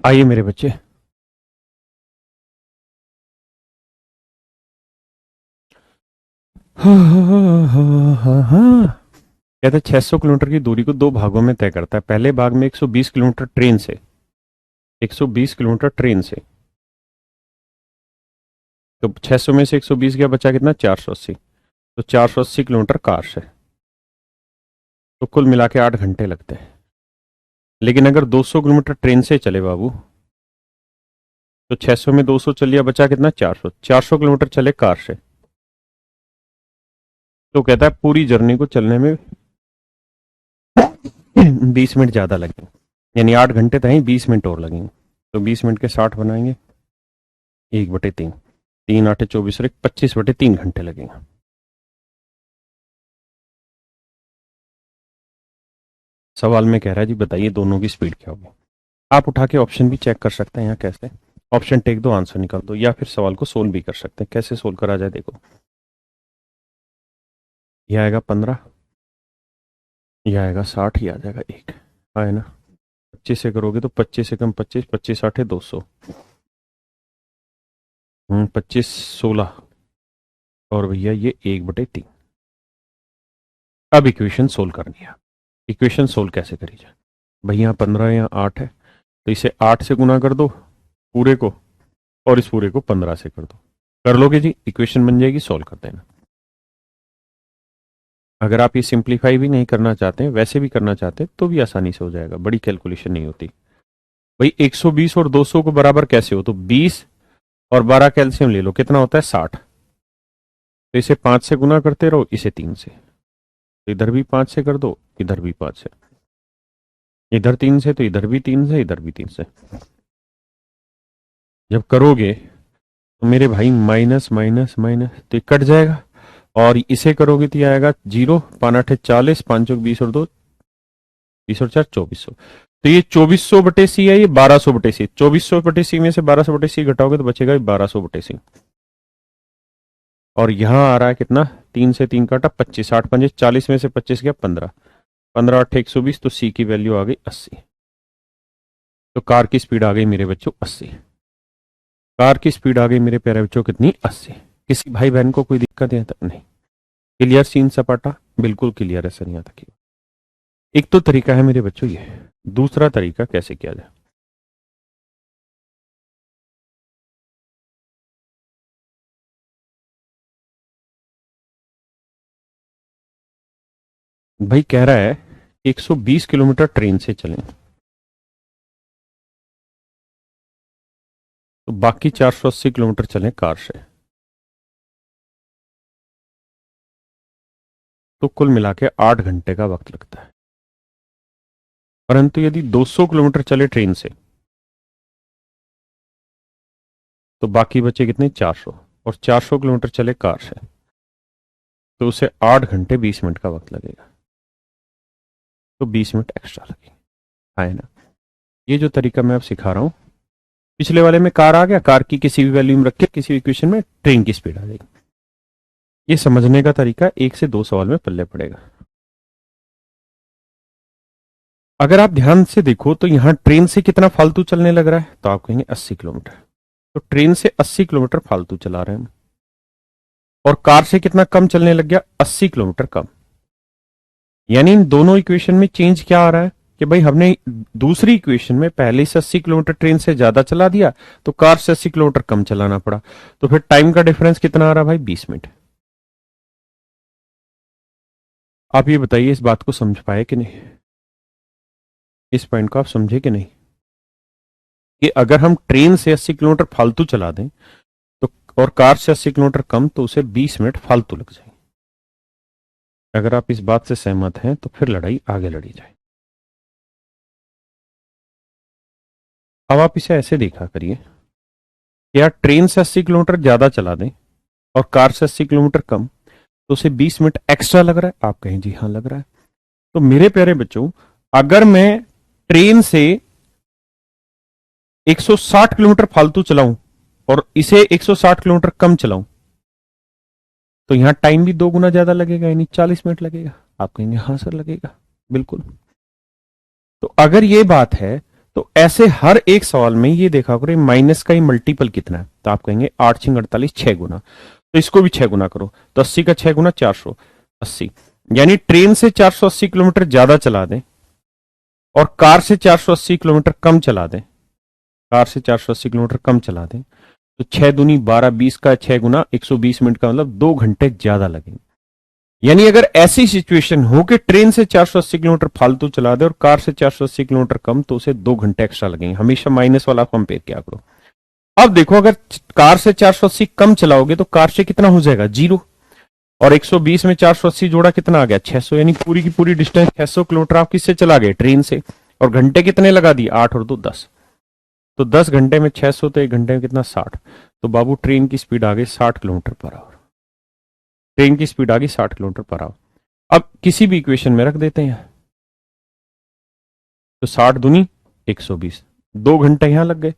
आइए मेरे बच्चे, कहते 600 किलोमीटर की दूरी को दो भागों में तय करता है। पहले भाग में 120 किलोमीटर ट्रेन से, 120 किलोमीटर ट्रेन से, तो 600 में से 120 गया, बचा कितना, 480। तो 480 किलोमीटर कार से, तो कुल मिला के 8 घंटे लगते हैं। लेकिन अगर 200 किलोमीटर ट्रेन से चले बाबू, तो 600 में 200 चल लिया, बचा कितना, 400। 400 किलोमीटर चले कार से, तो कहता है पूरी जर्नी को चलने में 20 मिनट ज्यादा लगेंगे, यानी 8 घंटे तो 20 मिनट और लगेंगे। तो 20 मिनट के 60 बनाएंगे, 1/3, 3 8 24 और 25/3 घंटे लगेंगे। सवाल में कह रहा है जी बताइए दोनों की स्पीड क्या होगी। आप उठा के ऑप्शन भी चेक कर सकते हैं यहाँ, कैसे ऑप्शन टेक दो, आंसर निकाल दो, या फिर सवाल को सोल्व भी कर सकते हैं। कैसे सोल्व करा जाए देखो, यह आएगा 15, यह आएगा 60, ही आ जाएगा 1, है ना। 25 से करोगे तो 25 से कम 25, 25 8 200, 25 16, और भैया ये 1/3। अब इक्वेशन सोल्व करनी है। इक्वेशन सोल्व कैसे करी जाए, भैया 15 या 8 है, तो इसे 8 से गुना कर दो पूरे को, और इस पूरे को 15 से कर दो। कर लोगे जी, इक्वेशन बन जाएगी, सोल्व कर देना। अगर आप ये सिंप्लीफाई भी नहीं करना चाहते हैं, वैसे भी करना चाहते हैं, तो भी आसानी से हो जाएगा, बड़ी कैलकुलेशन नहीं होती। भाई 120 और 200 को बराबर कैसे हो, तो 20 और 12 कैल्शियम ले लो, कितना होता है, 60। तो इसे 5 से गुना करते रहो, इसे 3 से, तो इधर भी 5 से कर दो, इधर भी 5 से, इधर 3 से, तो इधर भी 3 से, इधर भी 3 से। जब करोगे तो मेरे भाई माइनस माइनस माइनस, तो ये कट जाएगा, और इसे करोगे तो ये आएगा 0, 5 8 40, 5 चौक 20 और 2 20 और 4 2400। तो ये 2400/c है, ये 1200/c। 2400/c में से 1200/c घटाओगे तो बचेगा 1200/c। और यहां आ रहा है कितना, 3 से 3 काटा 25, 8 5 40 में से 25 गया 15, 15 8 120, तो सी की वैल्यू आ गई 80। तो कार की स्पीड आ गई मेरे बच्चों 80। कार की स्पीड आ गई मेरे प्यारे बच्चों कितनी, 80। किसी भाई बहन को कोई दिक्कत है नहीं, क्लियर सीन सपाटा, बिल्कुल क्लियर है सर यहाँ तक। एक तो तरीका है मेरे बच्चों ये, दूसरा तरीका कैसे किया जाए। भाई कह रहा है 120 किलोमीटर ट्रेन से चलें, तो बाकी 480 किलोमीटर चलें कार से, तो कुल मिला के 8 घंटे का वक्त लगता है। परंतु यदि 200 किलोमीटर चले ट्रेन से, तो बाकी बचे कितने, 400, और 400 किलोमीटर चले कार से, तो उसे 8 घंटे 20 मिनट का वक्त लगेगा, तो 20 मिनट एक्स्ट्रा लगेंगे, है ना। ये जो तरीका मैं अब सिखा रहा हूं, पिछले वाले में कार आ गया, कार की किसी भी वैल्यू में रख के किसी भी इक्वेशन में ट्रेन की स्पीड आ जाएगी। ये समझने का तरीका 1 से 2 सवाल में पल्ले पड़ेगा। अगर आप ध्यान से देखो तो यहां ट्रेन से कितना फालतू चलने लग रहा है, तो आप कहेंगे 80 किलोमीटर, तो ट्रेन से 80 किलोमीटर फालतू चला रहे हैं हम। और कार से कितना कम चलने लग गया, 80 किलोमीटर कम। यानी इन दोनों इक्वेशन में चेंज क्या आ रहा है कि भाई हमने दूसरी इक्वेशन में पहले से 80 किलोमीटर ट्रेन से ज्यादा चला दिया, तो कार से 80 किलोमीटर कम चलाना पड़ा, तो फिर टाइम का डिफरेंस कितना आ रहा है भाई, 20 मिनट। आप ये बताइए इस बात को समझ पाए कि नहीं, इस पॉइंट को आप समझे कि नहीं, कि अगर हम ट्रेन से 80 किलोमीटर फालतू चला दें तो, और कार से 80 किलोमीटर कम, तो उसे 20 मिनट फालतू लग जाए। अगर आप इस बात से सहमत हैं तो फिर लड़ाई आगे लड़ी जाए। अब आप इसे ऐसे देखा करिए, या ट्रेन से 80 किलोमीटर ज्यादा चला दें और कार से 80 किलोमीटर कम, तो उसे 20 मिनट एक्स्ट्रा लग रहा है। आप कहें जी हाँ लग रहा है। तो मेरे प्यारे बच्चों, अगर मैं ट्रेन से 160 किलोमीटर फालतू चलाऊं और इसे 160 किलोमीटर कम चलाऊं, तो यहां टाइम भी 2 गुना ज्यादा लगेगा, यानी 40 मिनट लगेगा। आप कहेंगे हाँ सर लगेगा, बिल्कुल। तो अगर ये बात है, तो ऐसे हर एक सवाल में ये देखा करो माइनस का ही मल्टीपल कितना है, तो आप कहेंगे 8 6 48 6 गुना, तो इसको भी 6 गुना करो, तो 80 का 6 गुना 480, यानी ट्रेन से 480 किलोमीटर ज्यादा चला दें और कार से 480 किलोमीटर कम चला दें, कार से 480 किलोमीटर कम चला दें, तो 6 दूनी 12, 20 का 6 गुना 120 मिनट का मतलब 2 घंटे ज्यादा लगेंगे। यानी अगर ऐसी सिचुएशन हो कि ट्रेन से 480 किलोमीटर फालतू चला दे और कार से 480 किलोमीटर कम, तो उसे 2 घंटे एक्स्ट्रा लगेंगे। हमेशा माइनस वाला कंपेयर किया करो। अब देखो अगर कार से 480 कम चलाओगे तो कार से कितना हो जाएगा, 0, और 120 में 480 जोड़ा कितना आ गया, 600, यानी पूरी की पूरी डिस्टेंस 600 किलोमीटर आप किससे चला गए, ट्रेन से। और घंटे कितने लगा दिए, 8 और 2 10, तो 10 घंटे में 600, तो 1 घंटे में कितना, 60। तो बाबू ट्रेन की स्पीड आ गई 60 किलोमीटर पर आवर, ट्रेन की स्पीड आ गई 60 किलोमीटर पर आवर। अब किसी भी इक्वेशन में रख देते हैं, तो 60 दूनी 120, 2 घंटे यहां लग गए,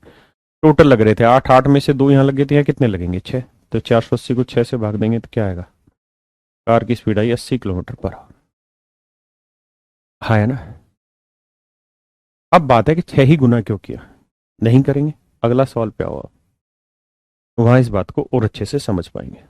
टोटल लग रहे थे 8, 8 में से 2 यहां लग गए थे, यहाँ कितने लगेंगे, 6, तो 480 को 6 से भाग देंगे तो क्या आएगा, कार की स्पीड आई 80 किलोमीटर पर आवर। हाँ है ना। अब बात है कि 6 ही गुना क्यों किया, नहीं करेंगे, अगला सवाल पे आओ, वहां इस बात को और अच्छे से समझ पाएंगे।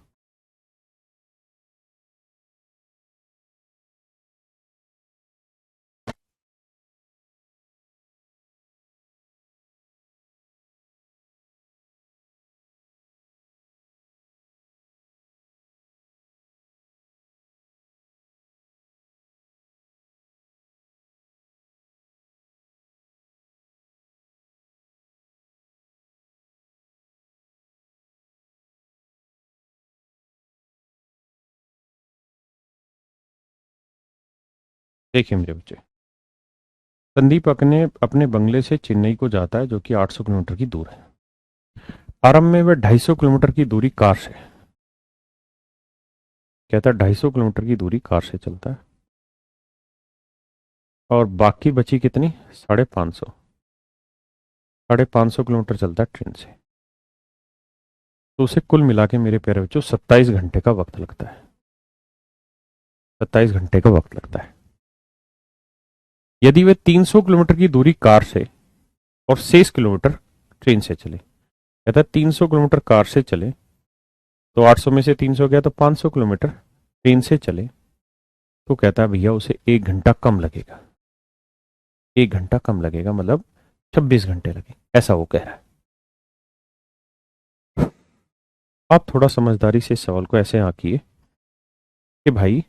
देखिए मेरे बच्चे, संदीप अपने बंगले से चेन्नई को जाता है, जो कि 800 किलोमीटर की दूर है। आरंभ में वह 250 किलोमीटर की दूरी कार से, कहता है 250 किलोमीटर की दूरी कार से चलता है, और बाकी बची कितनी, 550, 550 किलोमीटर चलता है ट्रेन से। तो उसे कुल मिला के मेरे प्यारे बच्चों 27 घंटे का वक्त लगता है, 27 घंटे का वक्त लगता है। यदि वे 300 किलोमीटर की दूरी कार से और 6 किलोमीटर ट्रेन से चले, कहता है 300 किलोमीटर कार से चले तो 800 में से 300 गया तो 500 किलोमीटर ट्रेन से चले, तो कहता है भैया उसे 1 घंटा कम लगेगा, 1 घंटा कम लगेगा, मतलब 26 घंटे लगे, ऐसा वो कह रहा है। आप थोड़ा समझदारी से इस सवाल को ऐसे आंकिए कि भाई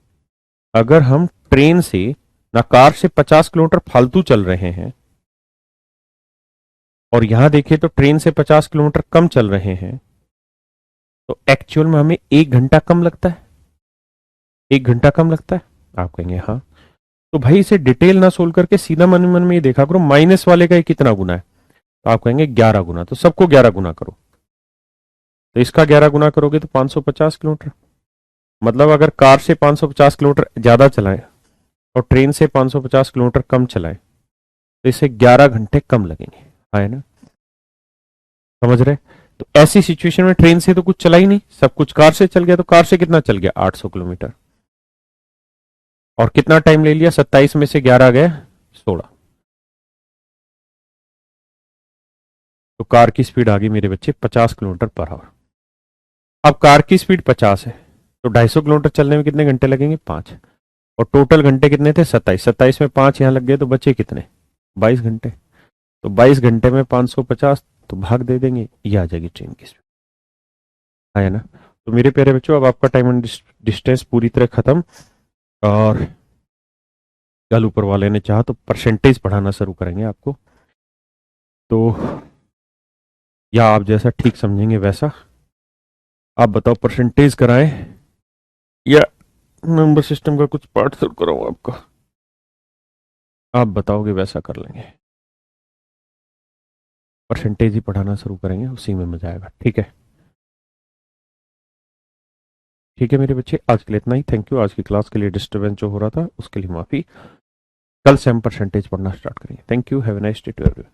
अगर हम ट्रेन से ना कार से 50 किलोमीटर फालतू चल रहे हैं, और यहां देखें तो ट्रेन से 50 किलोमीटर कम चल रहे हैं, तो एक्चुअल में हमें 1 घंटा कम लगता है, 1 घंटा कम लगता है। आप कहेंगे हाँ, तो भाई इसे डिटेल ना सोल्व करके सीधा मन मन में ये देखा करो माइनस वाले का कितना गुना है, तो आप कहेंगे 11 गुना, तो सबको 11 गुना करो, तो इसका 11 गुना करोगे तो 550 किलोमीटर, मतलब अगर कार से 550 किलोमीटर ज्यादा चलाएं और ट्रेन से 550 किलोमीटर कम चलाएं, तो इसे 11 घंटे कम लगेंगे, है ना, समझ रहे। तो ऐसी सिचुएशन में ट्रेन से तो कुछ चला ही नहीं, सब कुछ कार से चल गया, तो कार से कितना चल गया, 800 किलोमीटर, और कितना टाइम ले लिया, 27 में से 11 गए 16, तो कार की स्पीड आ गई मेरे बच्चे 50 किलोमीटर पर आवर। अब कार की स्पीड 50 है, तो 250 किलोमीटर चलने में कितने घंटे लगेंगे, 5, और टोटल घंटे कितने थे, 27, 27 में 5 यहां लग गए, तो बचे कितने, 22 घंटे, तो 22 घंटे में 550, तो भाग दे देंगे, ये आ जाएगी ट्रेन की स्पीड, है ना। तो मेरे प्यारे बच्चों अब आपका टाइम एंड डिस्टेंस पूरी तरह खत्म, और कल ऊपर वाले ने चाहा तो परसेंटेज पढ़ाना शुरू करेंगे आपको, तो या आप जैसा ठीक समझेंगे वैसा। आप बताओ परसेंटेज कराएं या नंबर सिस्टम का कुछ पार्ट शुरू कराऊं आपका, आप बताओगे वैसा कर लेंगे, परसेंटेज ही पढ़ाना शुरू करेंगे, उसी में मजा आएगा, ठीक है। ठीक है मेरे बच्चे, आज के लिए इतना ही, थैंक यू। आज की क्लास के लिए डिस्टर्बेंस जो हो रहा था उसके लिए माफी, कल से हम परसेंटेज पढ़ना स्टार्ट करेंगे। Thank you, have a nice day to everyone.